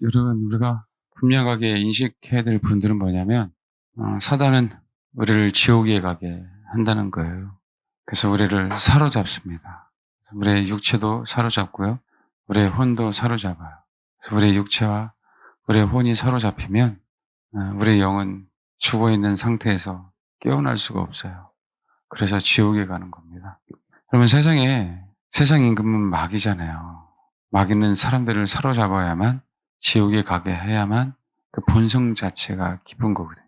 여러분, 우리가 분명하게 인식해야 될 분들은 뭐냐면, 사단은 우리를 지옥에 가게 한다는 거예요. 그래서 우리를 사로잡습니다. 우리의 육체도 사로잡고요. 우리의 혼도 사로잡아요. 그래서 우리의 육체와 우리의 혼이 사로잡히면 우리의 영은 죽어있는 상태에서 깨어날 수가 없어요. 그래서 지옥에 가는 겁니다. 그러면 세상 임금은 마귀잖아요. 마귀는 사람들을 사로잡아야만 지옥에 가게 해야만 그 본성 자체가 기쁜 거거든요.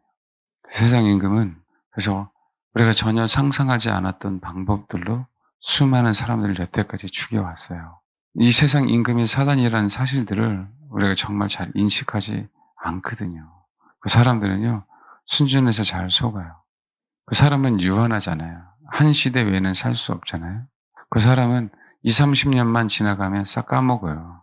세상 임금은 그래서 우리가 전혀 상상하지 않았던 방법들로 수많은 사람들을 여태까지 죽여왔어요. 이 세상 임금이 사단이라는 사실들을 우리가 정말 잘 인식하지 않거든요. 그 사람들은요, 순전해서 잘 속아요. 그 사람은 유한하잖아요. 한 시대 외에는 살 수 없잖아요. 그 사람은 20, 30년만 지나가면 싹 까먹어요.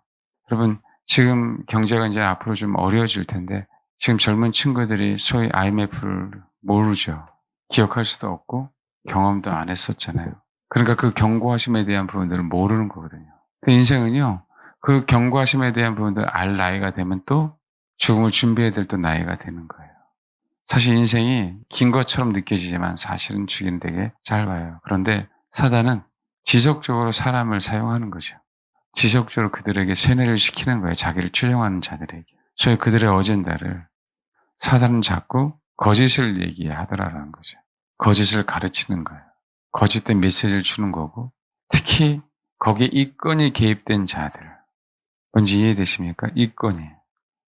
여러분, 지금 경제가 이제 앞으로 좀 어려워질 텐데, 지금 젊은 친구들이 소위 IMF를 모르죠. 기억할 수도 없고, 경험도 안 했었잖아요. 그러니까 그 경고하심에 대한 부분들을 모르는 거거든요. 그 인생은요, 그 경고하심에 대한 부분들을 알 나이가 되면 또 죽음을 준비해야 될 또 나이가 되는 거예요. 사실 인생이 긴 것처럼 느껴지지만 사실은 죽이는 되게 짧아요. 그런데 사단은 지속적으로 사람을 사용하는 거죠. 지속적으로 그들에게 세뇌를 시키는 거예요. 자기를 추종하는 자들에게. 소위 그들의 어젠다를 사단은 자꾸 거짓을 얘기하더라라는 거죠. 거짓을 가르치는 거예요. 거짓된 메시지를 주는 거고, 특히 거기에 이권이 개입된 자들. 뭔지 이해되십니까? 이권이.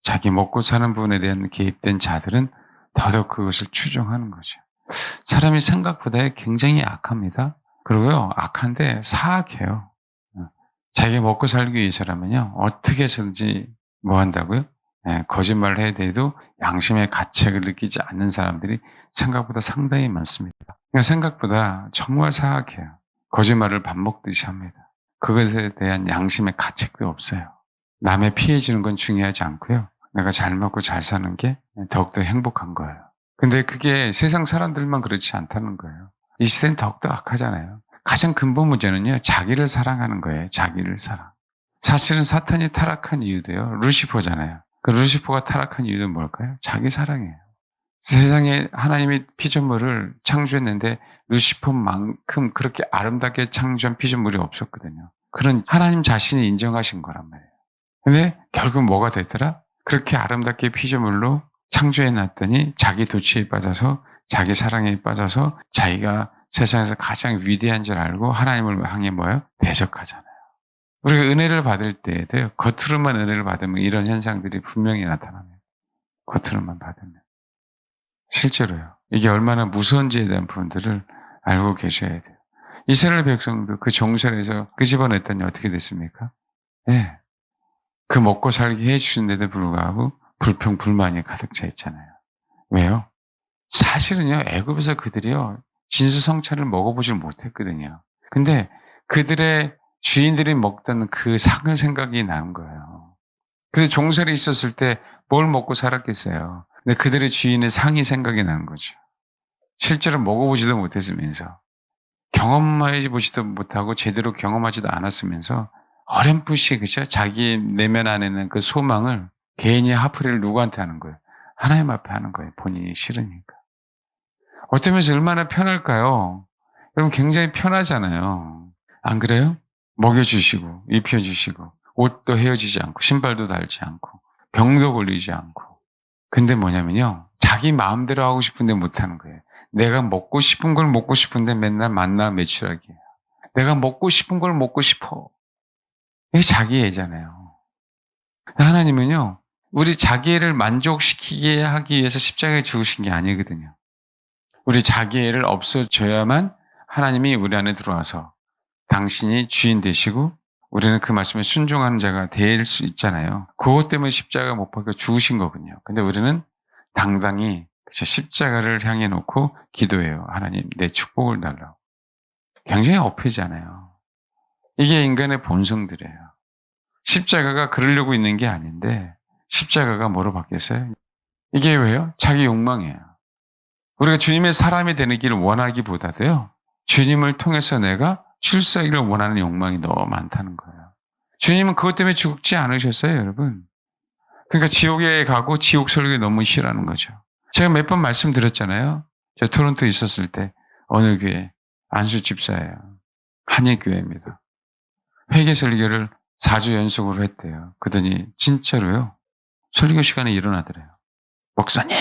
자기 먹고 사는 부분에 대한 개입된 자들은 더더욱 그것을 추종하는 거죠. 사람이 생각보다 굉장히 악합니다. 그리고요, 악한데 사악해요. 자기가 먹고 살기 위해서라면요, 어떻게 해서든지 뭐 한다고요? 거짓말을 해야 돼도 양심의 가책을 느끼지 않는 사람들이 생각보다 상당히 많습니다. 그러니까 생각보다 정말 사악해요. 거짓말을 밥 먹듯이 합니다. 그것에 대한 양심의 가책도 없어요. 남의 피해 주는 건 중요하지 않고요. 내가 잘 먹고 잘 사는 게 더욱더 행복한 거예요. 근데 그게 세상 사람들만 그렇지 않다는 거예요. 이 시대는 더욱더 악하잖아요. 가장 근본 문제는요, 자기를 사랑하는 거예요. 자기를 사랑. 사실은 사탄이 타락한 이유도요, 루시퍼잖아요. 그 루시퍼가 타락한 이유는 뭘까요? 자기 사랑이에요. 세상에 하나님이 피조물을 창조했는데 루시퍼만큼 그렇게 아름답게 창조한 피조물이 없었거든요. 그런 하나님 자신이 인정하신 거란 말이에요. 근데 결국 뭐가 됐더라? 그렇게 아름답게 피조물로 창조해 놨더니 자기 도취에 빠져서 자기 사랑에 빠져서 자기가 세상에서 가장 위대한 줄 알고 하나님을 향해 뭐예요? 대적하잖아요. 우리가 은혜를 받을 때에도요, 겉으로만 은혜를 받으면 이런 현상들이 분명히 나타납니다. 겉으로만 받으면. 실제로요. 이게 얼마나 무서운지에 대한 부분들을 알고 계셔야 돼요. 이스라엘 백성도 그 종살에서 끄집어냈더니 어떻게 됐습니까? 네. 그 먹고 살게 해주신데도 불구하고 불평, 불만이 가득 차 있잖아요. 왜요? 사실은요, 애굽에서 그들이요, 진수성찬을 먹어보질 못했거든요. 근데 그들의 주인들이 먹던 그 상을 생각이 나는 거예요. 그래서 종살이 있었을 때 뭘 먹고 살았겠어요. 근데 그들의 주인의 상이 생각이 나는 거죠. 실제로 먹어보지도 못했으면서, 경험해 보지도 못하고 제대로 경험하지도 않았으면서 어렴풋이 그죠? 자기 내면 안에는 그 소망을 개인이 화풀이를 누구한테 하는 거예요? 하나님 앞에 하는 거예요. 본인이 싫으니까. 어떤 면에서 얼마나 편할까요? 여러분 굉장히 편하잖아요. 안 그래요? 먹여주시고 입혀주시고 옷도 헤어지지 않고 신발도 달지 않고 병도 걸리지 않고. 근데 뭐냐면요. 자기 마음대로 하고 싶은데 못하는 거예요. 내가 먹고 싶은 걸 먹고 싶은데 맨날 만나 매출하기예요. 내가 먹고 싶은 걸 먹고 싶어. 이게 자기 애잖아요. 하나님은요, 우리 자기애를 만족시키게 하기 위해서 십자가에 죽으신 게 아니거든요. 우리 자기애를 없어져야만 하나님이 우리 안에 들어와서 당신이 주인 되시고 우리는 그 말씀에 순종하는 자가 될 수 있잖아요. 그것 때문에 십자가 못 박혀 죽으신 거군요. 근데 우리는 당당히 십자가를 향해 놓고 기도해요. 하나님, 내 축복을 달라고. 굉장히 엎이잖아요. 이게 인간의 본성들이에요. 십자가가 그러려고 있는 게 아닌데 십자가가 뭐로 바뀌었어요? 이게 왜요? 자기 욕망이에요. 우리가 주님의 사람이 되는 길을 원하기보다도요, 주님을 통해서 내가 출세하기를 원하는 욕망이 너무 많다는 거예요. 주님은 그것 때문에 죽지 않으셨어요, 여러분. 그러니까 지옥에 가고 지옥 설교 너무 싫어하는 거죠. 제가 몇 번 말씀드렸잖아요. 저 토론토에 있었을 때 어느 교회 안수 집사예요. 한예교회입니다. 회개 설교를 4주 연속으로 했대요. 그러더니 진짜로요. 설교 시간에 일어나더래요. 목사님,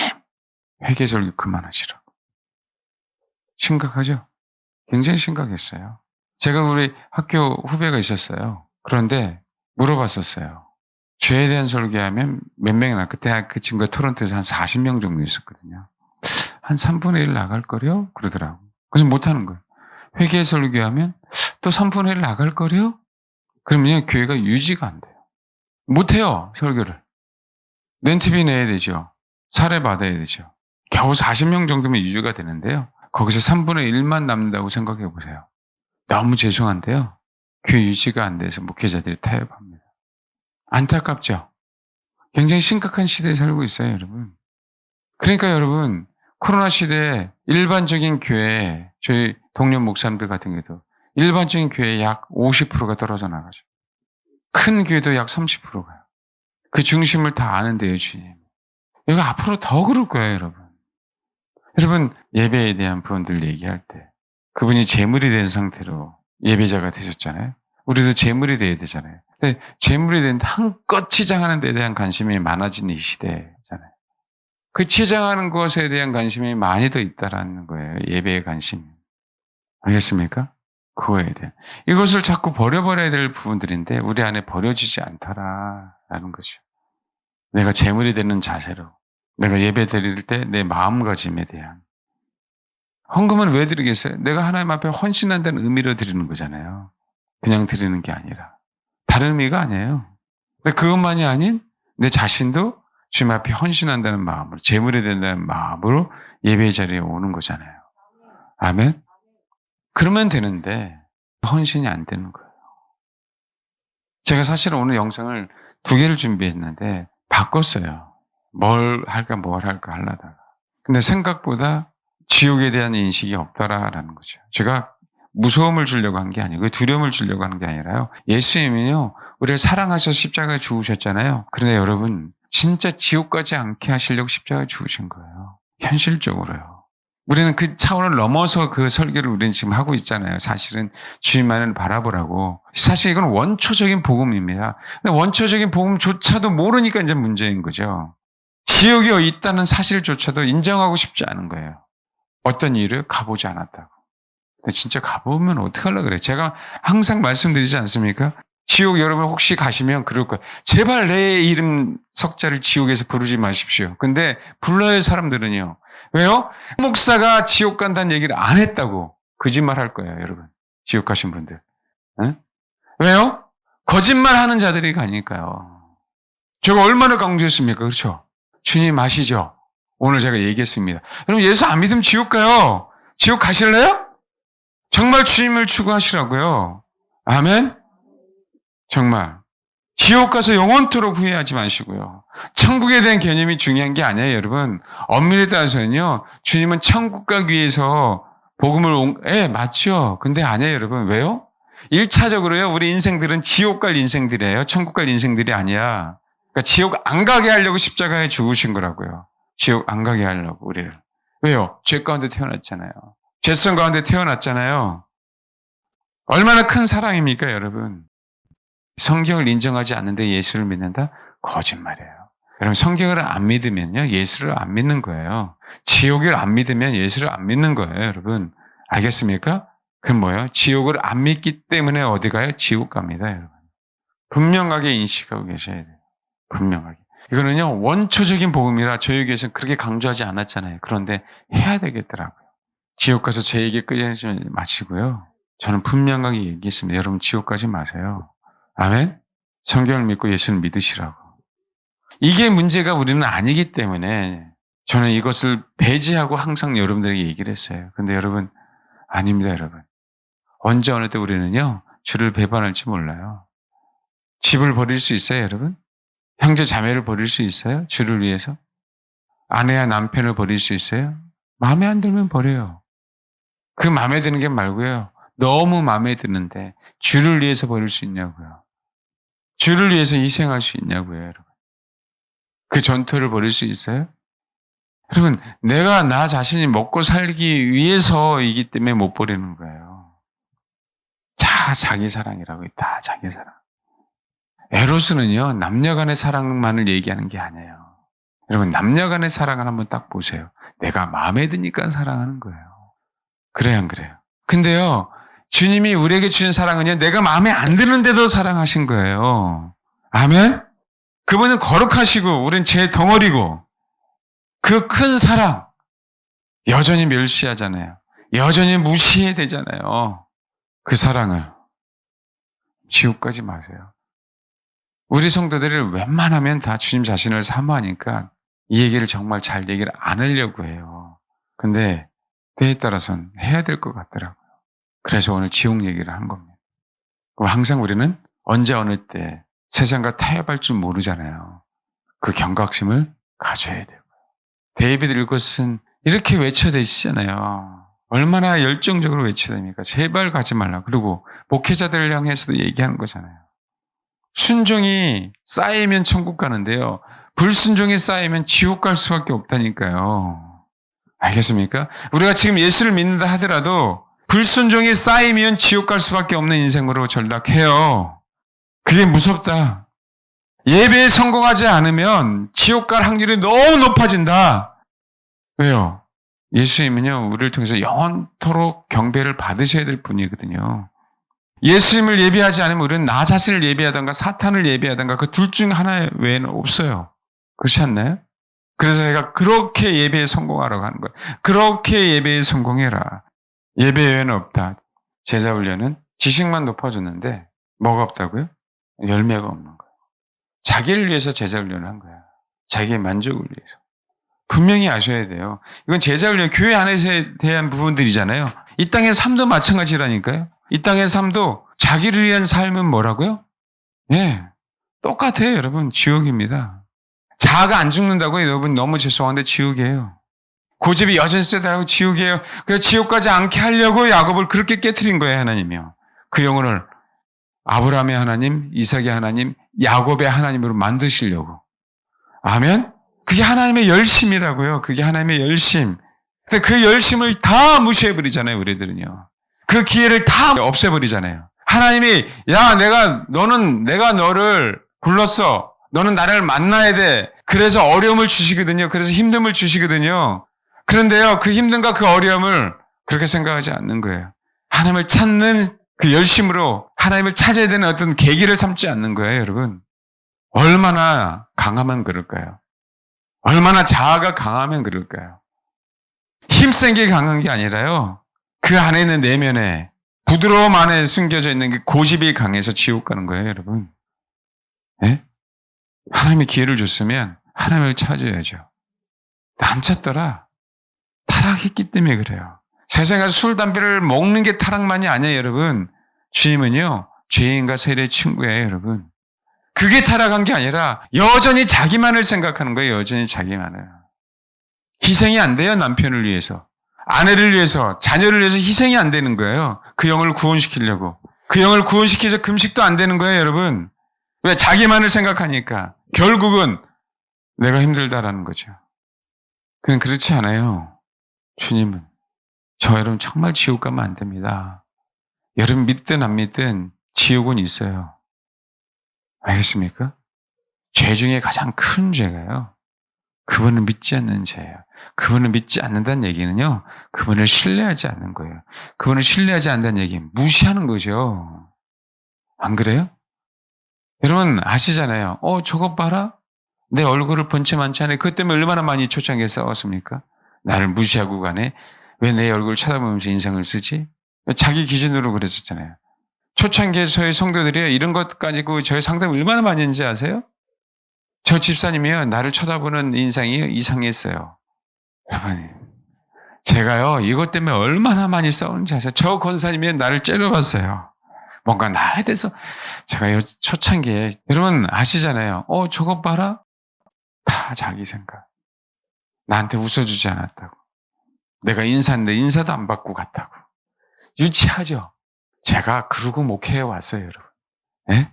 회개 설교 그만하시라고. 심각하죠? 굉장히 심각했어요. 제가 우리 학교 후배가 있었어요. 그런데 물어봤었어요. 죄에 대한 설교하면 몇 명이나, 그때 그 친구가 토론토에서 한 40명 정도 있었거든요. 한 3분의 1 나갈 거려? 그러더라고. 그래서 못하는 거예요. 회개 설교하면 또 3분의 1 나갈 거려? 그러면 교회가 유지가 안 돼요. 못해요, 설교를. 렌트비 내야 되죠. 사례 받아야 되죠. 겨우 40명 정도면 유지가 되는데요. 거기서 3분의 1만 남는다고 생각해 보세요. 너무 죄송한데요. 교회 유지가 안 돼서 목회자들이 타협합니다. 안타깝죠? 굉장히 심각한 시대에 살고 있어요, 여러분. 그러니까 여러분, 코로나 시대에 일반적인 교회, 저희 동료 목사님들 같은 경우도 일반적인 교회 약 50%가 떨어져 나가죠. 큰 교회도 약 30% 가요. 그 중심을 다 아는데요, 주님. 이거 앞으로 더 그럴 거예요, 여러분. 여러분, 예배에 대한 부분들 얘기할 때 그분이 재물이 된 상태로 예배자가 되셨잖아요. 우리도 재물이 돼야 되잖아요. 근데 재물이 되는데 한껏 치장하는 데에 대한 관심이 많아지는 이 시대잖아요. 그 치장하는 것에 대한 관심이 많이 더 있다라는 거예요. 예배의 관심이. 알겠습니까? 그거에 대한. 이것을 자꾸 버려버려야 될 부분들인데 우리 안에 버려지지 않더라라는 거죠. 내가 재물이 되는 자세로. 내가 예배 드릴 때 내 마음가짐에 대한. 헌금은 왜 드리겠어요? 내가 하나님 앞에 헌신한다는 의미로 드리는 거잖아요. 그냥 드리는 게 아니라. 다른 의미가 아니에요. 근데 그것만이 아닌 내 자신도 주님 앞에 헌신한다는 마음으로, 재물이 된다는 마음으로 예배 자리에 오는 거잖아요. 아멘? 그러면 되는데 헌신이 안 되는 거예요. 제가 사실은 오늘 영상을 2개를 준비했는데 바꿨어요. 뭘 할까 하려다가. 근데 생각보다 지옥에 대한 인식이 없더라라는 거죠. 제가 무서움을 주려고 한 게 아니고 두려움을 주려고 하는 게 아니라요. 예수님이요. 우리를 사랑하셔서 십자가에 죽으셨잖아요. 그런데 여러분 진짜 지옥 가지 않게 하시려고 십자가에 죽으신 거예요. 현실적으로요. 우리는 그 차원을 넘어서 그 설교를 우리는 지금 하고 있잖아요. 사실은 주님만을 바라보라고. 사실 이건 원초적인 복음입니다. 근데 원초적인 복음조차도 모르니까 이제 문제인 거죠. 지옥이 있다는 사실조차도 인정하고 싶지 않은 거예요. 어떤 이유를 가보지 않았다고. 근데 진짜 가보면 어떡하려고 그래요? 제가 항상 말씀드리지 않습니까? 지옥 여러분 혹시 가시면 그럴 거예요. 제발 내 이름 석자를 지옥에서 부르지 마십시오. 근데 불러야 할 사람들은요. 왜요? 목사가 지옥 간다는 얘기를 안 했다고 거짓말 할 거예요, 여러분. 지옥 가신 분들. 응? 왜요? 거짓말 하는 자들이 가니까요. 제가 얼마나 강조했습니까? 그렇죠? 주님 아시죠? 오늘 제가 얘기했습니다. 여러분 예수 안 믿으면 지옥 가요. 지옥 가실래요? 정말 주님을 추구하시라고요. 아멘? 정말. 지옥 가서 영원토록 후회하지 마시고요. 천국에 대한 개념이 중요한 게 아니에요, 여러분. 엄밀히 따라서는요, 주님은 천국 가기 위해서 복음을 맞죠. 근데 아니에요, 여러분. 왜요? 1차적으로요, 우리 인생들은 지옥 갈 인생들이에요. 천국 갈 인생들이 아니야. 그러니까 지옥 안 가게 하려고 십자가에 죽으신 거라고요. 지옥 안 가게 하려고, 우리를. 왜요? 죄 가운데 태어났잖아요. 죄성 가운데 태어났잖아요. 얼마나 큰 사랑입니까, 여러분? 성경을 인정하지 않는데 예수를 믿는다? 거짓말이에요. 여러분 성경을 안 믿으면요 예수를 안 믿는 거예요. 지옥을 안 믿으면 예수를 안 믿는 거예요, 여러분. 알겠습니까? 그럼 뭐예요? 지옥을 안 믿기 때문에 어디 가요? 지옥 갑니다, 여러분. 분명하게 인식하고 계셔야 돼요. 분명하게. 이거는요 원초적인 복음이라 저희 교회에서는 그렇게 강조하지 않았잖아요. 그런데 해야 되겠더라고요. 지옥 가서 제 얘기 끄지 마시고요. 저는 분명하게 얘기했습니다. 여러분 지옥 가지 마세요. 아멘? 성경을 믿고 예수를 믿으시라고. 이게 문제가 우리는 아니기 때문에 저는 이것을 배제하고 항상 여러분들에게 얘기를 했어요. 근데 여러분, 아닙니다, 여러분. 언제 어느 때 우리는요, 주를 배반할지 몰라요. 집을 버릴 수 있어요, 여러분? 형제 자매를 버릴 수 있어요? 주를 위해서? 아내와 남편을 버릴 수 있어요? 마음에 안 들면 버려요. 그 마음에 드는 게 말고요. 너무 마음에 드는데 주를 위해서 버릴 수 있냐고요. 주를 위해서 희생할 수 있냐고요, 여러분. 그 전투를 벌일 수 있어요? 여러분, 내가 나 자신이 먹고 살기 위해서이기 때문에 못 버리는 거예요. 자기 사랑이라고, 다 자기 사랑. 에로스는요, 남녀 간의 사랑만을 얘기하는 게 아니에요. 여러분, 남녀 간의 사랑을 한번 딱 보세요. 내가 마음에 드니까 사랑하는 거예요. 그래요, 안 그래요? 근데요, 주님이 우리에게 주신 사랑은요, 내가 마음에 안 드는데도 사랑하신 거예요. 아멘? 그분은 거룩하시고, 우린 제 덩어리고, 그 큰 사랑, 여전히 멸시하잖아요. 여전히 무시해야 되잖아요. 그 사랑을. 지옥까지 마세요. 우리 성도들이 웬만하면 다 주님 자신을 사모하니까 이 얘기를 정말 잘 얘기를 안 하려고 해요. 근데 때에 따라서는 해야 될 것 같더라고요. 그래서 오늘 지옥 얘기를 한 겁니다. 항상 우리는 언제 어느 때 세상과 타협할 줄 모르잖아요. 그 경각심을 가져야 되고요. 데이비드 일것은 이렇게 외쳐대시잖아요. 얼마나 열정적으로 외쳐댑니까? 제발 가지 말라. 그리고 목회자들을 향해서도 얘기하는 거잖아요. 순종이 쌓이면 천국 가는데요. 불순종이 쌓이면 지옥 갈 수밖에 없다니까요. 알겠습니까? 우리가 지금 예수를 믿는다 하더라도 불순종이 쌓이면 지옥 갈 수밖에 없는 인생으로 전락해요. 그게 무섭다. 예배에 성공하지 않으면 지옥 갈 확률이 너무 높아진다. 왜요? 예수님은요, 우리를 통해서 영원토록 경배를 받으셔야 될 분이거든요. 예수님을 예배하지 않으면 우리는 나 자신을 예배하든가 사탄을 예배하든가 그 둘 중 하나 외에는 없어요. 그렇지 않나요? 그래서 제가 그렇게 예배에 성공하라고 하는 거예요. 그렇게 예배에 성공해라. 예배 외에는 없다. 제자 훈련은 지식만 높아졌는데 뭐가 없다고요? 열매가 없는 거예요. 자기를 위해서 제자 훈련을 한 거야. 자기의 만족을 위해서. 분명히 아셔야 돼요. 이건 제자 훈련, 교회 안에서 대한 부분들이잖아요. 이 땅의 삶도 마찬가지라니까요. 이 땅의 삶도 자기를 위한 삶은 뭐라고요? 예, 똑같아요, 여러분. 지옥입니다. 자아가 안 죽는다고요, 여러분. 너무 죄송한데 지옥이에요. 고집이 여전히 세다고 지옥이에요. 그래서 지옥 가지 않게 하려고 야곱을 그렇게 깨트린 거예요, 하나님이요. 그 영혼을 아브라함의 하나님, 이삭의 하나님, 야곱의 하나님으로 만드시려고. 아멘? 그게 하나님의 열심이라고요. 그게 하나님의 열심. 근데 그 열심을 다 무시해버리잖아요, 우리들은요. 그 기회를 다 없애버리잖아요. 하나님이, 야, 내가 너를 불렀어. 너는 나를 만나야 돼. 그래서 어려움을 주시거든요. 그래서 힘듦을 주시거든요. 그런데요, 그 힘듦과 그 어려움을 그렇게 생각하지 않는 거예요. 하나님을 찾는 그 열심으로 하나님을 찾아야 되는 어떤 계기를 삼지 않는 거예요, 여러분. 얼마나 강하면 그럴까요? 얼마나 자아가 강하면 그럴까요? 힘센 게 강한 게 아니라요. 그 안에 있는 내면에 부드러움 안에 숨겨져 있는 그 고집이 강해서 지옥 가는 거예요, 여러분. 네? 하나님이 기회를 줬으면 하나님을 찾아야죠. 안 찾더라. 타락했기 때문에 그래요. 세상에서 술, 담배를 먹는 게 타락만이 아니에요, 여러분. 주님은요, 죄인과 세리의 친구예요, 여러분. 그게 타락한 게 아니라 여전히 자기만을 생각하는 거예요, 여전히 자기만을. 희생이 안 돼요, 남편을 위해서. 아내를 위해서, 자녀를 위해서 희생이 안 되는 거예요. 그 영을 구원시키려고. 그 영을 구원시키서 금식도 안 되는 거예요, 여러분. 왜? 자기만을 생각하니까. 결국은 내가 힘들다라는 거죠. 그냥 그렇지 않아요. 주님은. 저 여러분 정말 지옥 가면 안 됩니다. 여러분 믿든 안 믿든 지옥은 있어요. 알겠습니까? 죄 중에 가장 큰 죄가요. 그분을 믿지 않는 죄예요. 그분을 믿지 않는다는 얘기는요. 그분을 신뢰하지 않는 거예요. 그분을 신뢰하지 않는다는 얘기는 무시하는 거죠. 안 그래요? 여러분 아시잖아요. 저것 봐라. 내 얼굴을 본 채 많지 않아요. 그것 때문에 얼마나 많이 초창기에 싸웠습니까? 나를 무시하고 가네. 왜 내 얼굴을 쳐다보면서 인상을 쓰지? 자기 기준으로 그랬었잖아요. 초창기에 저희 성도들이 이런 것 가지고 저희 상담 얼마나 많이 했는지 아세요? 저 집사님이요. 나를 쳐다보는 인상이 이상했어요. 여러분, 제가요. 이것 때문에 얼마나 많이 싸우는지 아세요? 저 권사님이 나를 째려봤어요. 뭔가 나에 대해서 제가 초창기에 여러분 아시잖아요. 저것 봐라. 다 자기 생각. 나한테 웃어주지 않았다고. 내가 인사했는데 인사도 안 받고 갔다고. 유치하죠? 제가 그러고 목회해 왔어요, 여러분. 네?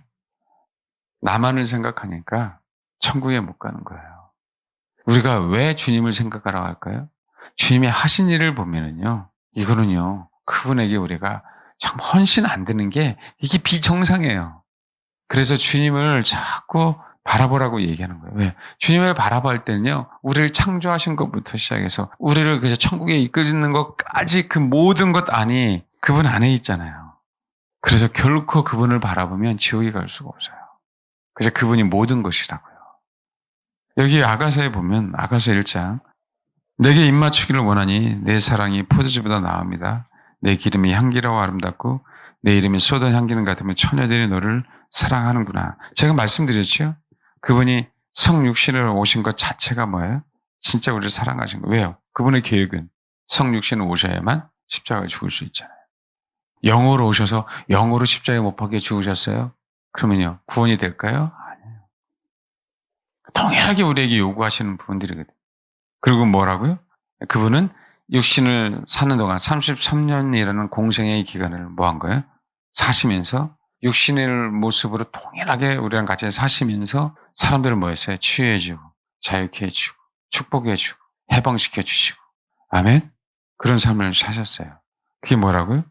나만을 생각하니까 천국에 못 가는 거예요. 우리가 왜 주님을 생각하라고 할까요? 주님이 하신 일을 보면은요, 이거는요, 그분에게 우리가 참 헌신 안 되는 게 이게 비정상이에요. 그래서 주님을 자꾸 바라보라고 얘기하는 거예요. 왜? 주님을 바라볼 때는요, 우리를 창조하신 것부터 시작해서 우리를 그래서 천국에 이끄는 것까지 그 모든 것 안이 그분 안에 있잖아요. 그래서 결코 그분을 바라보면 지옥에 갈 수가 없어요. 그래서 그분이 모든 것이라고요. 여기 아가서에 보면 아가서 1장 내게 입맞추기를 원하니 내 사랑이 포도주보다 나옵니다. 내 기름이 향기로워 아름답고 내 이름이 쏟은 향기는 같으면 처녀들이 너를 사랑하는구나. 제가 말씀드렸죠. 그분이 성육신으로 오신 것 자체가 뭐예요? 진짜 우리를 사랑하신 거예요. 왜요? 그분의 계획은 성육신으로 오셔야만 십자가에 죽을 수 있잖아요. 영으로 오셔서 영으로 십자가에 못 박혀 죽으셨어요? 그러면요, 구원이 될까요? 아니에요. 동일하게 우리에게 요구하시는 부분들이거든요. 그리고 뭐라고요? 그분은 육신을 사는 동안 33년이라는 공생의 기간을 뭐 한 거예요? 사시면서 육신의 모습으로 동일하게 우리랑 같이 사시면서 사람들을 뭐 했어요? 치유해주고 자유케 해주고 축복해주고 해방시켜 주시고 아멘? 그런 삶을 사셨어요. 그게 뭐라고요?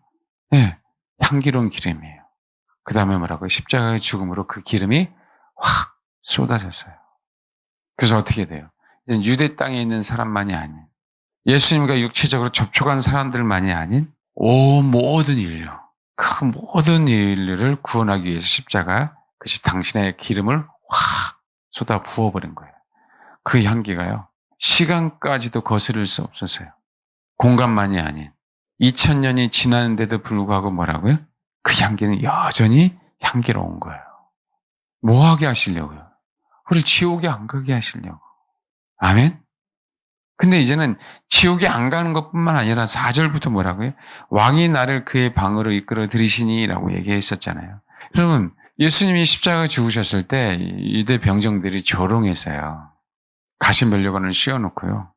네, 향기로운 기름이에요. 그 다음에 뭐라고요? 십자가의 죽음으로 그 기름이 확 쏟아졌어요. 그래서 어떻게 돼요? 이제 유대 땅에 있는 사람만이 아닌 예수님과 육체적으로 접촉한 사람들만이 아닌 온 모든 인류, 그 모든 인류를 구원하기 위해서 십자가 그것이 당신의 기름을 확 쏟아 부어버린 거예요. 그 향기가요. 시간까지도 거스를 수 없었어요. 공간만이 아닌 2000년이 지났는데도 불구하고 뭐라고요? 그 향기는 여전히 향기로운 거예요. 뭐 하게 하시려고요? 우리 지옥에 안 가게 하시려고. 아멘? 근데 이제는 지옥에 안 가는 것뿐만 아니라 4절부터 뭐라고요? 왕이 나를 그의 방으로 이끌어 들이시니 라고 얘기했었잖아요. 여러분, 예수님이 십자가 죽으셨을 때 유대 병정들이 조롱했어요. 가시면류관을 씌워놓고요.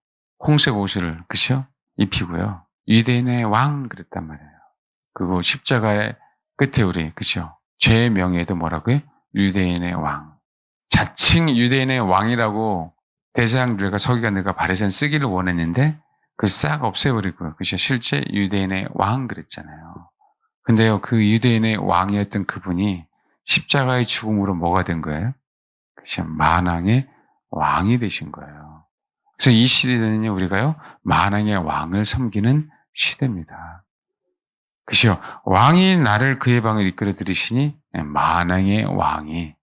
홍색 옷을 그쵸? 입히고요. 유대인의 왕 그랬단 말이에요. 그리고 십자가의 끝에 우리 그쵸? 죄의 명예도 뭐라고요? 유대인의 왕. 자칭 유대인의 왕이라고 대제사장들과 서기관들과 바리새인 쓰기를 원했는데 그 싹 없애버리고요. 그죠? 실제 유대인의 왕 그랬잖아요. 근데요, 그 유대인의 왕이었던 그분이 십자가의 죽음으로 뭐가 된 거예요? 그죠? 만왕의 왕이 되신 거예요. 그래서 이 시대는요, 우리가요, 만왕의 왕을 섬기는 시대입니다. 그죠? 왕이 나를 그의 방을 이끌어 들이시니 만왕의 왕이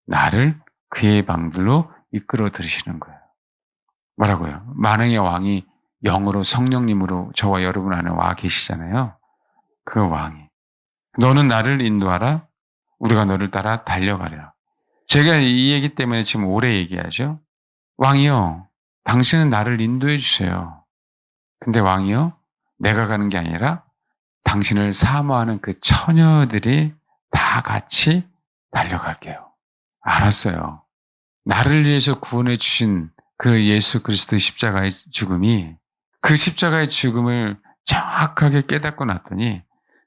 나를 그의 방들로 이끌어 들이시는 거예요. 뭐라고요? 만왕의 왕이 영으로 성령님으로 저와 여러분 안에 와 계시잖아요. 그 왕이. 너는 나를 인도하라. 우리가 너를 따라 달려가리라. 제가 이 얘기 때문에 지금 오래 얘기하죠. 왕이요. 당신은 나를 인도해 주세요. 근데 왕이요. 내가 가는 게 아니라 당신을 사모하는 그 처녀들이 다 같이 달려갈게요. 알았어요. 나를 위해서 구원해 주신 그 예수 그리스도의 십자가의 죽음이 그 십자가의 죽음을 정확하게 깨닫고 났더니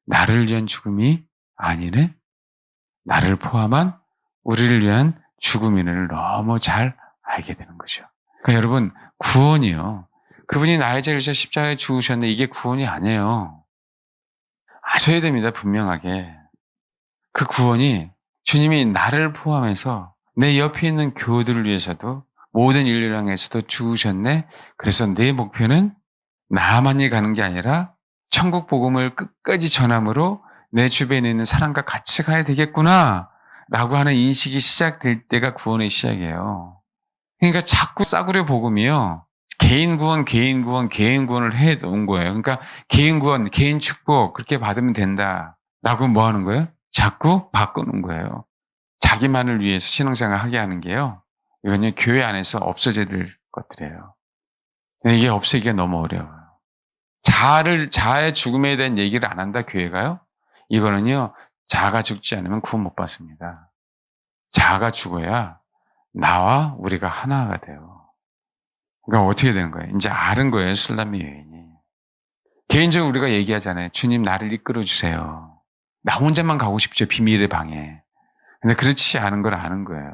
나를 위한 죽음이 아니네? 나를 포함한 우리를 위한 죽음인을 너무 잘 알게 되는 거죠. 그러니까 여러분 구원이요. 그분이 나의 죄를 지어 십자가에 죽으셨는데 이게 구원이 아니에요. 아셔야 됩니다. 분명하게. 그 구원이 주님이 나를 포함해서 내 옆에 있는 교우들을 위해서도 모든 인류를 향해서도 죽으셨네. 그래서 내 목표는 나만이 가는 게 아니라 천국 복음을 끝까지 전함으로 내 주변에 있는 사람과 같이 가야 되겠구나 라고 하는 인식이 시작될 때가 구원의 시작이에요. 그러니까 자꾸 싸구려 복음이요. 개인 구원, 개인 구원, 개인 구원을 해 온 거예요. 그러니까 개인 구원, 개인 축복 그렇게 받으면 된다 라고 뭐 하는 거예요? 자꾸 바꾸는 거예요. 자기만을 위해서 신앙생활 하게 하는 게요. 이건요, 교회 안에서 없어져야 될 것들이에요. 이게 없애기가 너무 어려워요. 자아의 죽음에 대한 얘기를 안 한다, 교회가요? 이거는요, 자아가 죽지 않으면 구원 못 받습니다. 자아가 죽어야 나와 우리가 하나가 돼요. 그러니까 어떻게 되는 거예요? 이제 아는 거예요, 술람미 여인이. 개인적으로 우리가 얘기하잖아요. 주님, 나를 이끌어 주세요. 나 혼자만 가고 싶죠, 비밀의 방에. 근데 그렇지 않은 걸 아는 거예요.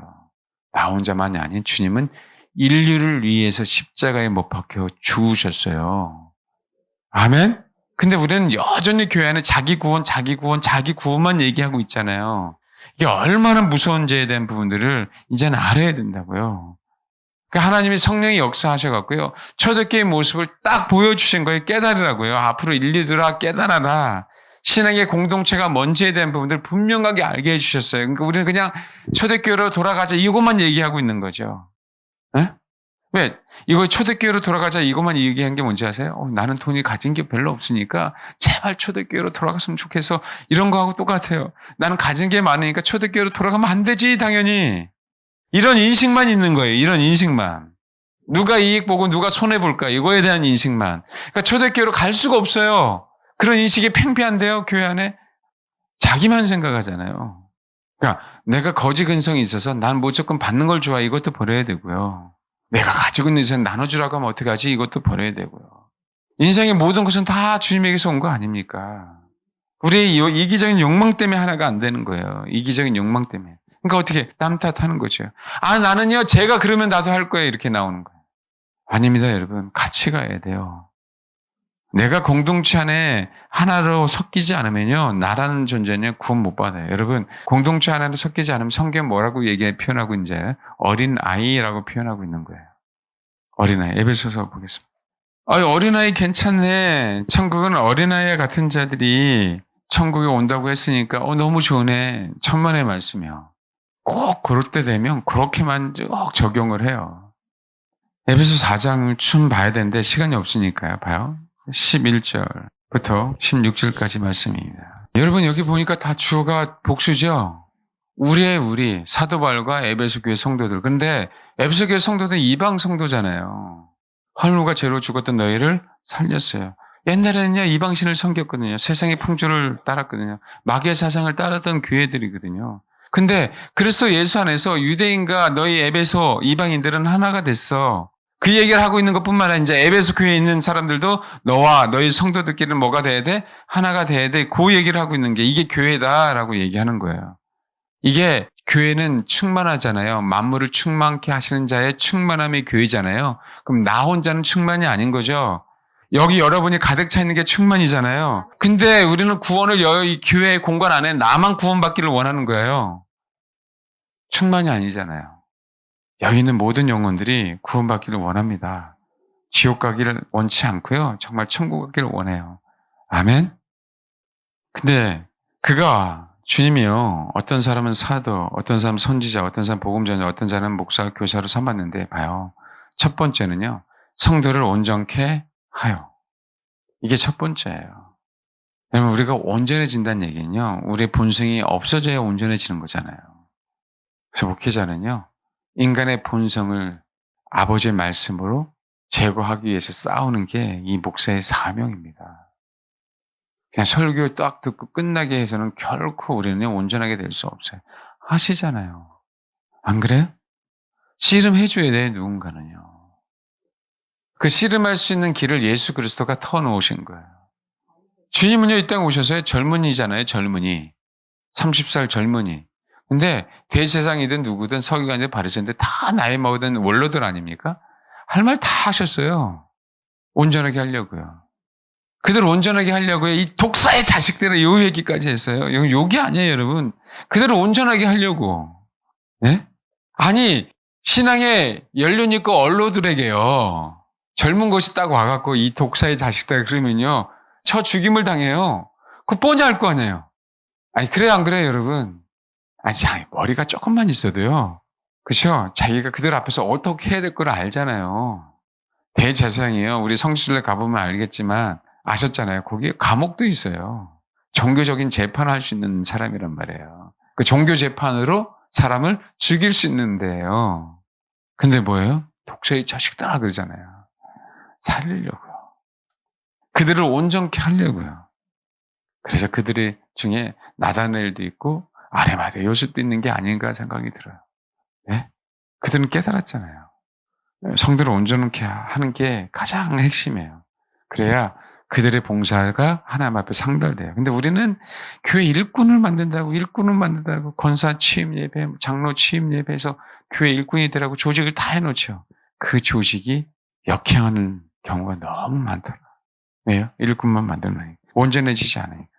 나 혼자만이 아닌 주님은 인류를 위해서 십자가에 못 박혀 죽으셨어요. 아멘? 근데 우리는 여전히 교회 안에 자기 구원, 자기 구원, 자기 구원만 얘기하고 있잖아요. 이게 얼마나 무서운 죄에 대한 부분들을 이제는 알아야 된다고요. 그러니까 하나님이 성령이 역사하셔갖고요. 초대교회의 모습을 딱 보여주신 거예요. 깨달으라고요. 앞으로 인류들아 깨달아라. 신앙의 공동체가 뭔지에 대한 부분들을 분명하게 알게 해주셨어요. 그러니까 우리는 그냥 초대교회로 돌아가자 이것만 얘기하고 있는 거죠. 네? 왜? 이거 초대교회로 돌아가자 이것만 얘기한 게 뭔지 아세요? 나는 돈이 가진 게 별로 없으니까 제발 초대교회로 돌아갔으면 좋겠어. 이런 거하고 똑같아요. 나는 가진 게 많으니까 초대교회로 돌아가면 안 되지 당연히. 이런 인식만 있는 거예요. 이런 인식만. 누가 이익 보고 누가 손해볼까 이거에 대한 인식만. 그러니까 초대교회로 갈 수가 없어요. 그런 인식이 팽팽한데요. 교회 안에. 자기만 생각하잖아요. 그러니까 내가 거지 근성이 있어서 난 무조건 받는 걸 좋아해. 이것도 버려야 되고요. 내가 가지고 있는 인생 나눠주라고 하면 어떡하지? 이것도 버려야 되고요. 인생의 모든 것은 다 주님에게서 온 거 아닙니까? 우리의 이기적인 욕망 때문에 하나가 안 되는 거예요. 이기적인 욕망 때문에. 그러니까 어떻게 남 탓하는 거죠. 아 나는요 제가 그러면 나도 할 거예요. 이렇게 나오는 거예요. 아닙니다 여러분. 같이 가야 돼요. 내가 공동체 안에 하나로 섞이지 않으면요 나라는 존재는 구원 못 받아요. 여러분 공동체 하나로 섞이지 않으면 성경 뭐라고 표현하고 있는지 어린 아이라고 표현하고 있는 거예요. 어린아이. 에베소서 보겠습니다. 어린아이 괜찮네. 천국은 어린아이 같은 자들이 천국에 온다고 했으니까 너무 좋네. 천만의 말씀이요. 꼭 그럴 때 되면 그렇게만 쭉 적용을 해요. 에베소 4장을 좀 봐야 되는데 시간이 없으니까요. 봐요. 11절부터 16절까지 말씀입니다. 여러분 여기 보니까 다 주어가 복수죠. 우리 사도 바울과 에베소 교회 성도들. 근데 에베소 교회 성도들은 이방 성도잖아요. 활로가 죄로 죽었던 너희를 살렸어요. 옛날에는요 이방신을 섬겼거든요. 세상의 풍조를 따랐거든요. 마귀의 사상을 따랐던 교회들이거든요. 근데 그리스도 예수 안에서 유대인과 너희 에베소 이방인들은 하나가 됐어. 그 얘기를 하고 있는 것뿐만 아니라 이제 에베소 교회에 있는 사람들도 너와 너희 성도들끼리는 뭐가 돼야 돼? 하나가 돼야 돼. 그 얘기를 하고 있는 게 이게 교회다라고 얘기하는 거예요. 이게 교회는 충만하잖아요. 만물을 충만케 하시는 자의 충만함이 교회잖아요. 그럼 나 혼자는 충만이 아닌 거죠. 여기 여러분이 가득 차 있는 게 충만이잖아요. 근데 우리는 구원을 이 교회의 공간 안에 나만 구원받기를 원하는 거예요. 충만이 아니잖아요. 여기 있는 모든 영혼들이 구원받기를 원합니다. 지옥 가기를 원치 않고요. 정말 천국 가기를 원해요. 아멘? 근데 주님이요. 어떤 사람은 사도, 어떤 사람은 선지자, 어떤 사람은 복음전자, 어떤 사람은 목사, 교사로 삼았는데 봐요. 첫 번째는요. 성도를 온전케 하여. 이게 첫 번째예요. 왜냐면 우리가 온전해진다는 얘기는요. 우리의 본성이 없어져야 온전해지는 거잖아요. 그래서 목회자는요. 인간의 본성을 아버지의 말씀으로 제거하기 위해서 싸우는 게 이 목사의 사명입니다. 그냥 설교 딱 듣고 끝나게 해서는 결코 우리는 온전하게 될 수 없어요. 하시잖아요. 안 그래요? 씨름해줘야 돼, 누군가는요. 그 씨름할 수 있는 길을 예수 그리스도가 터놓으신 거예요. 주님은요, 이 땅에 오셔서 젊은이잖아요, 젊은이. 30살 젊은이. 근데 대제사장이든 누구든 서기관이든 바리새인들 다 나이 먹은 원로들 아닙니까? 할 말 다 하셨어요. 온전하게 하려고요. 그들 온전하게 하려고요. 이 독사의 자식들을 요 얘기까지 했어요. 욕이 아니에요, 여러분. 그들을 온전하게 하려고. 네? 아니, 신앙에 연륜 있고 언로들에게요. 젊은 것이 딱 와갖고 이 독사의 자식들 그러면요. 저 죽임을 당해요. 그거 뻔히 알 거 아니에요. 아니, 그래요, 안 그래요, 여러분? 아니, 머리가 조금만 있어도요. 그렇죠? 자기가 그들 앞에서 어떻게 해야 될 걸 알잖아요. 대제사장이에요. 우리 성지순례 가보면 알겠지만 아셨잖아요. 거기에 감옥도 있어요. 종교적인 재판을 할 수 있는 사람이란 말이에요. 그 종교 재판으로 사람을 죽일 수 있는데요. 근데 뭐예요? 독사의 자식들아 그러잖아요. 살리려고요. 그들을 온전케 하려고요. 그래서 그들의 중에 나다나엘도 있고 아레마대 요셉도 있는 게 아닌가 생각이 들어요. 네? 그들은 깨달았잖아요. 성들을 온전케 하는 게 가장 핵심이에요. 그래야 그들의 봉사가 하나님 앞에 상달돼요. 근데 우리는 교회 일꾼을 만든다고 권사 취임 예배, 장로 취임 예배에서 교회 일꾼이 되라고 조직을 다 해놓죠. 그 조직이 역행하는 경우가 너무 많더라. 왜요? 일꾼만 만들어내니까. 온전해지지 않으니까.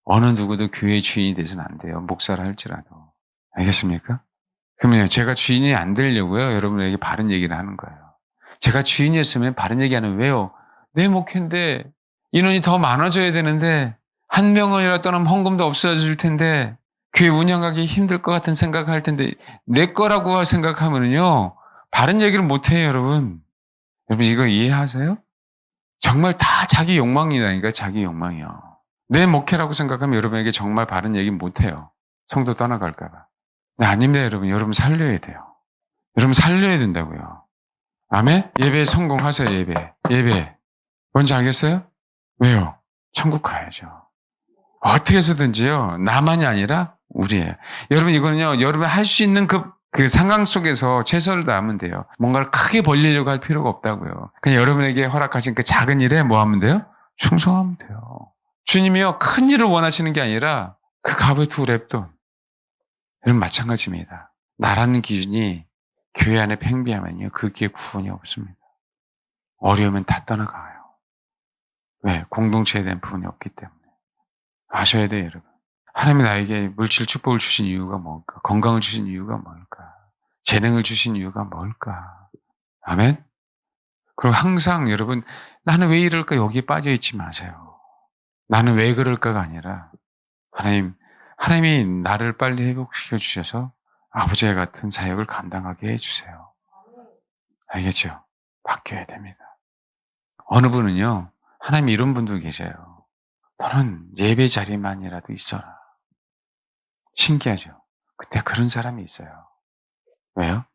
어느 누구도 교회 주인이 돼서는 안 돼요. 목사를 할지라도. 알겠습니까? 그러면 제가 주인이 안 되려고요. 여러분에게 바른 얘기를 하는 거예요. 제가 주인이었으면 바른 얘기 안 하면 왜요? 내 목회인데 인원이 더 많아져야 되는데 한 명이라도 떠나면 헌금도 없어질 텐데 교회 운영하기 힘들 것 같은 생각할 텐데 내 거라고 생각하면요. 바른 얘기를 못 해요, 여러분. 여러분 이거 이해하세요? 정말 다 자기 욕망이다니까 자기 욕망이요. 내 목회라고 생각하면 여러분에게 정말 바른 얘기 못 해요. 성도 떠나갈까 봐. 네, 아닙니다, 여러분. 여러분 살려야 돼요. 여러분 살려야 된다고요. 아멘? 예배 성공하세요, 예배. 예배. 뭔지 알겠어요? 왜요? 천국 가야죠. 어떻게 해서든지요. 나만이 아니라 우리예요. 여러분 이거는요. 여러분 할 수 있는 그 상황 속에서 최선을 다하면 돼요. 뭔가를 크게 벌리려고 할 필요가 없다고요. 그냥 여러분에게 허락하신 그 작은 일에 뭐 하면 돼요? 충성하면 돼요. 주님이요. 큰 일을 원하시는 게 아니라 그 값의 두 랩돈. 여러분 마찬가지입니다. 나라는 기준이 교회 안에 팽배하면요. 그게 구원이 없습니다. 어려우면 다 떠나가요. 왜? 공동체에 대한 부분이 없기 때문에. 아셔야 돼요, 여러분. 하나님이 나에게 물질 축복을 주신 이유가 뭘까? 건강을 주신 이유가 뭘까? 재능을 주신 이유가 뭘까? 아멘? 그리고 항상 여러분, 나는 왜 이럴까? 여기에 빠져 있지 마세요. 나는 왜 그럴까가 아니라, 하나님이 나를 빨리 회복시켜 주셔서 아버지와 같은 사역을 감당하게 해주세요. 알겠죠? 바뀌어야 됩니다. 어느 분은요, 하나님이 이런 분도 계셔요. 너는 예배 자리만이라도 있어라. 신기하죠? 근데 그런 사람이 있어요. 왜요?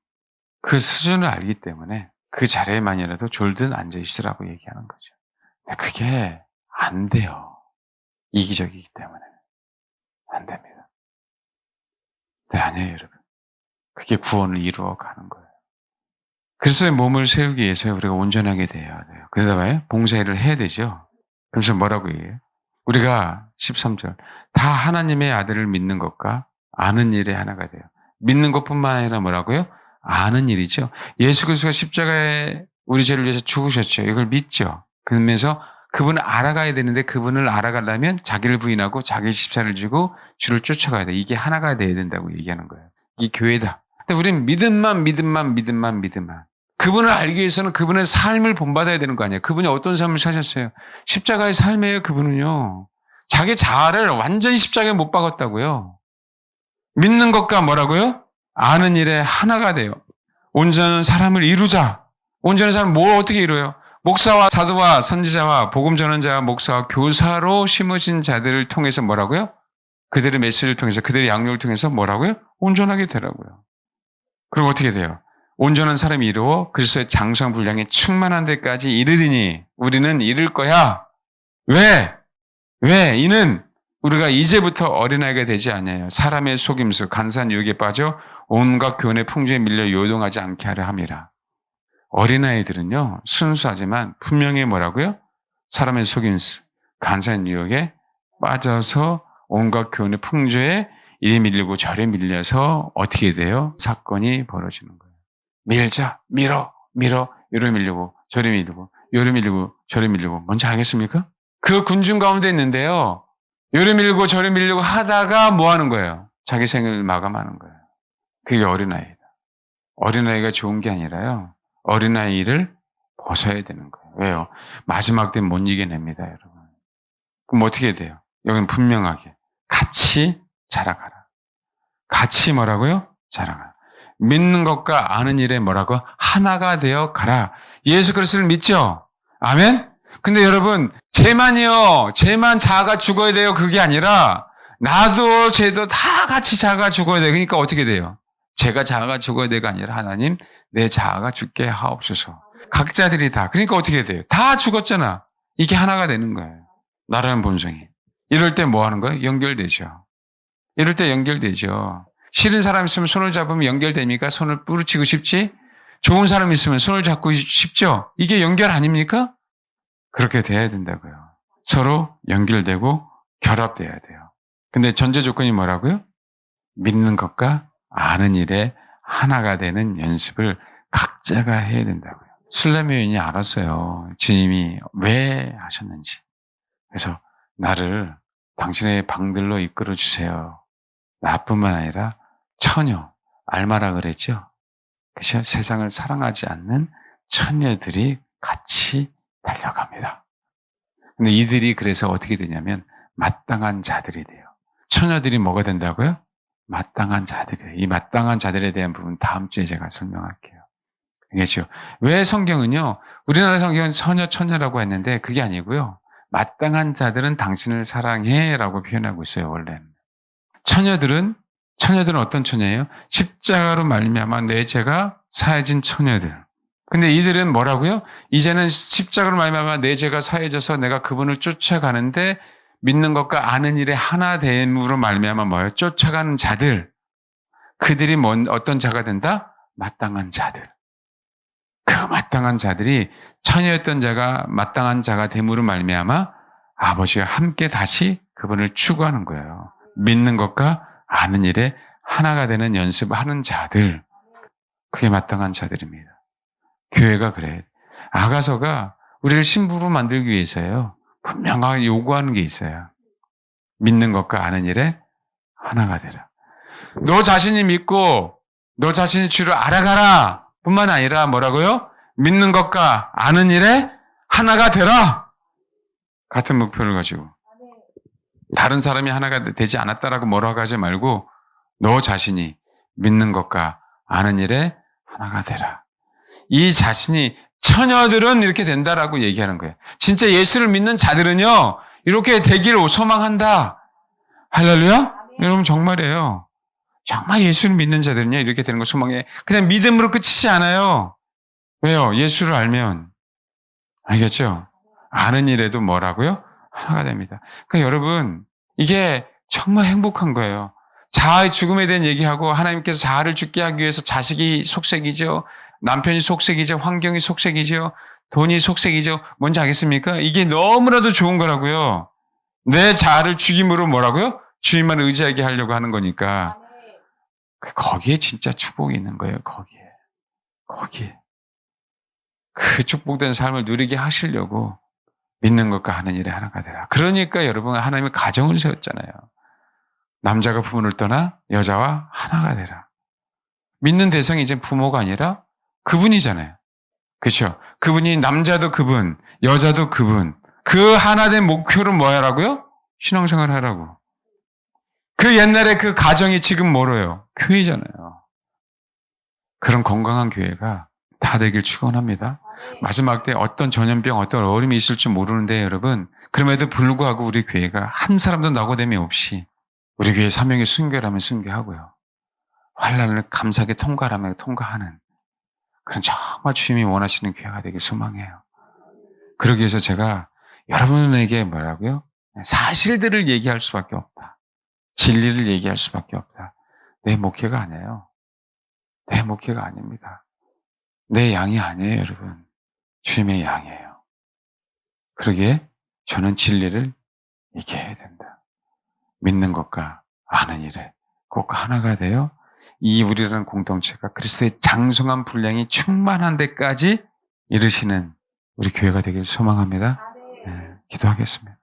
그 수준을 알기 때문에 그 자리에만이라도 졸든 앉아 있으라고 얘기하는 거죠. 근데 그게 안 돼요. 이기적이기 때문에. 안 됩니다. 네, 아니에요, 여러분. 그게 구원을 이루어 가는 거예요. 그래서 몸을 세우기 위해서 우리가 온전하게 돼야 돼요. 그러다 봐요. 봉사일을 해야 되죠. 그래서 뭐라고 얘기해요? 우리가 13절 다 하나님의 아들을 믿는 것과 아는 일에 하나가 돼요. 믿는 것뿐만 아니라 뭐라고요? 아는 일이죠. 예수 그리스도가 십자가에 우리 죄를 위해서 죽으셨죠. 이걸 믿죠. 그러면서 그분을 알아가야 되는데 그분을 알아가려면 자기를 부인하고 자기 십자를 지고 주를 쫓아가야 돼. 이게 하나가 돼야 된다고 얘기하는 거예요. 이게 교회다. 근데 우리는 믿음만. 그분을 알기 위해서는 그분의 삶을 본받아야 되는 거 아니에요. 그분이 어떤 삶을 사셨어요? 십자가의 삶이에요, 그분은요. 자기 자아를 완전히 십자가에 못 박았다고요. 믿는 것과 뭐라고요? 아는 일에 하나가 돼요. 온전한 사람을 이루자. 온전한 사람은 뭘 어떻게 이루어요? 목사와 사도와 선지자와 복음 전환자와 목사와 교사로 심으신 자들을 통해서 뭐라고요? 그들의 메시지를 통해서 그들의 양육을 통해서 뭐라고요? 온전하게 되라고요. 그리고 어떻게 돼요? 온전한 사람이 이루어 그리스도의 장성 분량에 충만한 데까지 이르리니 우리는 이를 거야. 왜? 이는 우리가 이제부터 어린아이가 되지 않아요. 사람의 속임수, 간사한 유혹에 빠져 온갖 교훈의 풍조에 밀려 요동하지 않게 하려 함이라. 어린아이들은요. 순수하지만 분명히 뭐라고요? 사람의 속임수, 간사한 유혹에 빠져서 온갖 교훈의 풍조에 이리 밀리고 저리 밀려서 어떻게 돼요? 사건이 벌어지는 거예요. 밀자, 밀어, 요리 밀리고, 저리 밀리고, 요리 밀리고, 저리 밀리고. 뭔지 알겠습니까? 그 군중 가운데 있는데요. 요리 밀고 저리 밀리고 하다가 뭐 하는 거예요? 자기 생을 마감하는 거예요. 그게 어린아이다. 어린아이가 좋은 게 아니라요. 어린아이를 벗어야 되는 거예요. 왜요? 마지막 때는 못 이겨냅니다, 여러분. 그럼 어떻게 돼요? 여기는 분명하게. 같이 자라가라. 같이 뭐라고요? 자라가라. 믿는 것과 아는 일에 뭐라고? 하나가 되어 가라. 예수 그리스도를 믿죠? 아멘? 근데 여러분, 쟤만 자아가 죽어야 돼요. 그게 아니라, 나도 쟤도 다 같이 자아가 죽어야 돼요. 그러니까 어떻게 돼요? 제가 자아가 죽어야 돼가 아니라 하나님, 내 자아가 죽게 하옵소서. 각자들이 다. 그러니까 어떻게 돼요? 다 죽었잖아. 이게 하나가 되는 거예요. 나라는 본성이. 이럴 때 뭐 하는 거예요? 연결되죠. 이럴 때 연결되죠. 싫은 사람 있으면 손을 잡으면 연결됩니까? 손을 부르치고 싶지? 좋은 사람 있으면 손을 잡고 싶죠? 이게 연결 아닙니까? 그렇게 돼야 된다고요. 서로 연결되고 결합돼야 돼요. 근데 전제 조건이 뭐라고요? 믿는 것과 아는 일에 하나가 되는 연습을 각자가 해야 된다고요. 술레미 여인이 알았어요. 주님이 왜 하셨는지. 그래서 나를 당신의 방들로 이끌어 주세요. 나뿐만 아니라 처녀, 알마라 그랬죠. 그죠? 세상을 사랑하지 않는 처녀들이 같이 달려갑니다. 근데 이들이 그래서 어떻게 되냐면 마땅한 자들이 돼요. 처녀들이 뭐가 된다고요? 마땅한 자들이에요. 이 마땅한 자들에 대한 부분 다음 주에 제가 설명할게요. 알겠죠? 왜 성경은요, 우리나라 성경은 처녀라고 했는데 그게 아니고요. 마땅한 자들은 당신을 사랑해 라고 표현하고 있어요, 원래는. 처녀들은 어떤 처녀예요? 십자가로 말미암아 내 죄가 사해진 처녀들. 근데 이들은 뭐라고요? 이제는 십자가로 말미암아 내 죄가 사해져서 내가 그분을 쫓아가는데 믿는 것과 아는 일에 하나 됨으로 말미암아 뭐예요? 쫓아가는 자들. 그들이 어떤 자가 된다? 마땅한 자들. 그 마땅한 자들이 처녀였던 자가 마땅한 자가 됨으로 말미암아 아버지와 함께 다시 그분을 추구하는 거예요. 믿는 것과 아는 일에 하나가 되는 연습하는 자들. 그게 마땅한 자들입니다. 교회가 그래. 아가서가 우리를 신부로 만들기 위해서요. 분명하게 요구하는 게 있어요. 믿는 것과 아는 일에 하나가 되라. 너 자신이 믿고 너 자신이 주를 알아가라 뿐만 아니라 뭐라고요? 믿는 것과 아는 일에 하나가 되라. 같은 목표를 가지고. 다른 사람이 하나가 되지 않았다라고 뭐라고 하지 말고 너 자신이 믿는 것과 아는 일에 하나가 되라. 이 자신이 처녀들은 이렇게 된다라고 얘기하는 거예요. 진짜 예수를 믿는 자들은요. 이렇게 되기를 소망한다. 할렐루야? 여러분 정말이에요. 정말 예수를 믿는 자들은요. 이렇게 되는 걸 소망해. 그냥 믿음으로 끝이지 않아요. 왜요? 예수를 알면. 알겠죠? 아는 일에도 뭐라고요? 하나가 됩니다. 그러니까 여러분 이게 정말 행복한 거예요. 자아의 죽음에 대한 얘기하고 하나님께서 자아를 죽게 하기 위해서 자식이 속색이죠. 남편이 속색이죠. 환경이 속색이죠. 돈이 속색이죠. 뭔지 알겠습니까? 이게 너무나도 좋은 거라고요. 내 자아를 죽임으로 뭐라고요? 주님만 의지하게 하려고 하는 거니까. 거기에 진짜 축복이 있는 거예요. 거기에. 그 축복된 삶을 누리게 하시려고 믿는 것과 하는 일에 하나가 되라. 그러니까 여러분 하나님의 가정을 세웠잖아요. 남자가 부모를 떠나 여자와 하나가 되라. 믿는 대상이 이제 부모가 아니라 그분이잖아요. 그렇죠? 그분이 남자도 그분, 여자도 그분. 그 하나된 목표는 뭐야라고요? 신앙생활 하라고. 그 옛날에 그 가정이 지금 뭐로요? 교회잖아요. 그런 건강한 교회가 다 되길 축원합니다. 마지막 때 어떤 전염병, 어떤 어려움이 있을지 모르는데 여러분, 그럼에도 불구하고 우리 교회가 한 사람도 낙오됨이 없이 우리 교회 사명이 순교라면 순교하고요. 환난을 감사하게 통과하면 통과하는 그런 정말 주님이 원하시는 교회가 되길 소망해요. 그러기 위해서 제가 여러분에게 뭐라고요? 사실들을 얘기할 수밖에 없다. 진리를 얘기할 수밖에 없다. 내 목회가 아니에요. 내 목회가 아닙니다. 내 양이 아니에요, 여러분. 주님의 양이에요. 그러기에 저는 진리를 얘기해야 된다. 믿는 것과 아는 일에 꼭 하나가 되어 이 우리라는 공동체가 그리스도의 장성한 분량이 충만한 데까지 이르시는 우리 교회가 되길 소망합니다. 네, 기도하겠습니다.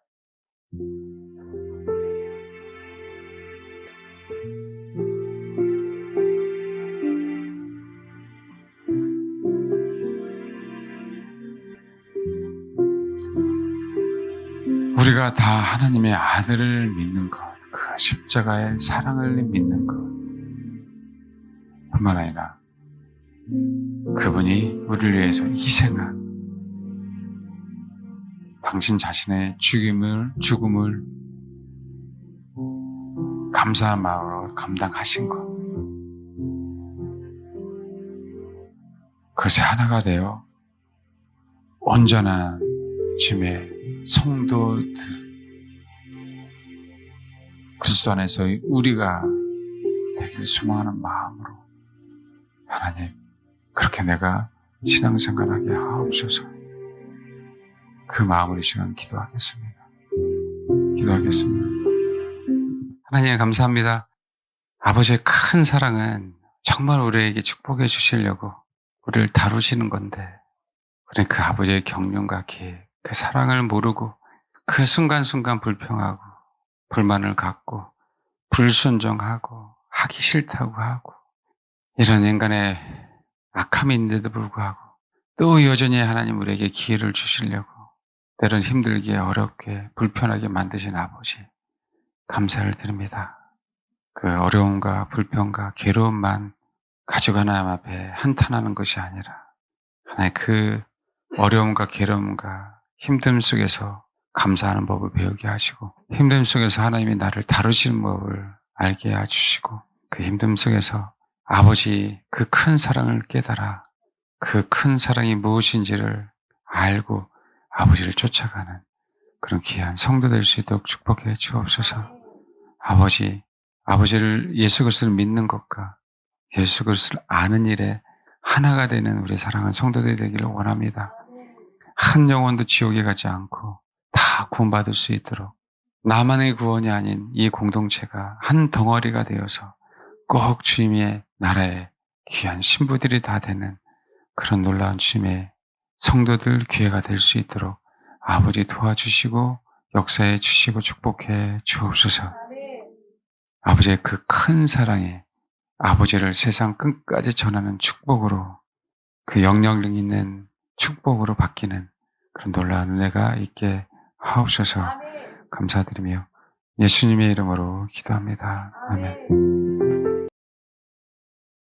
우리가 다 하나님의 아들을 믿는 것, 그 십자가의 사랑을 믿는 것 뿐만 아니라 그분이 우리를 위해서 희생한 당신 자신의 죽음을 감사한 마음으로 감당하신 것, 그것이 하나가 되어 온전한 주님의 성도들, 그리스도 안에서 우리가 되길 소망하는 마음으로 하나님, 그렇게 내가 신앙생활하게 하옵소서. 그 마음으로 이 시간 기도하겠습니다. 하나님 감사합니다. 아버지의 큰 사랑은 정말 우리에게 축복해 주시려고 우리를 다루시는 건데, 우리 그 아버지의 경륜과 계획, 그 사랑을 모르고 그 순간순간 불평하고 불만을 갖고 불순종하고 하기 싫다고 하고 이런 인간의 악함이 있는데도 불구하고 또 여전히 하나님 우리에게 기회를 주시려고 때론 힘들게 어렵게 불편하게 만드신 아버지 감사를 드립니다. 그 어려움과 불평과 괴로움만 가지고 하나님 앞에 한탄하는 것이 아니라 하나님 그 어려움과 괴로움과 힘듦 속에서 감사하는 법을 배우게 하시고 힘듦 속에서 하나님이 나를 다루시는 법을 알게 해주시고 그 힘듦 속에서 아버지 그 큰 사랑을 깨달아 그 큰 사랑이 무엇인지를 알고 아버지를 쫓아가는 그런 귀한 성도 될 수 있도록 축복해 주옵소서. 아버지를 예수 그리스도를 믿는 것과 예수 그리스도를 아는 일에 하나가 되는 우리 사랑하는 성도들이 되기를 원합니다. 한 영혼도 지옥에 가지 않고 다 구원받을 수 있도록 나만의 구원이 아닌 이 공동체가 한 덩어리가 되어서 꼭 주님의 나라의 귀한 신부들이 다 되는 그런 놀라운 주님의 성도들 기회가 될 수 있도록 아버지 도와주시고 역사해 주시고 축복해 주옵소서. 아버지의 그 큰 사랑에 아버지를 세상 끝까지 전하는 축복으로 그 영향력 있는 축복으로 바뀌는 그런 놀라운 은혜가 있게 하옵소서. 감사드리며 예수님의 이름으로 기도합니다. 아멘.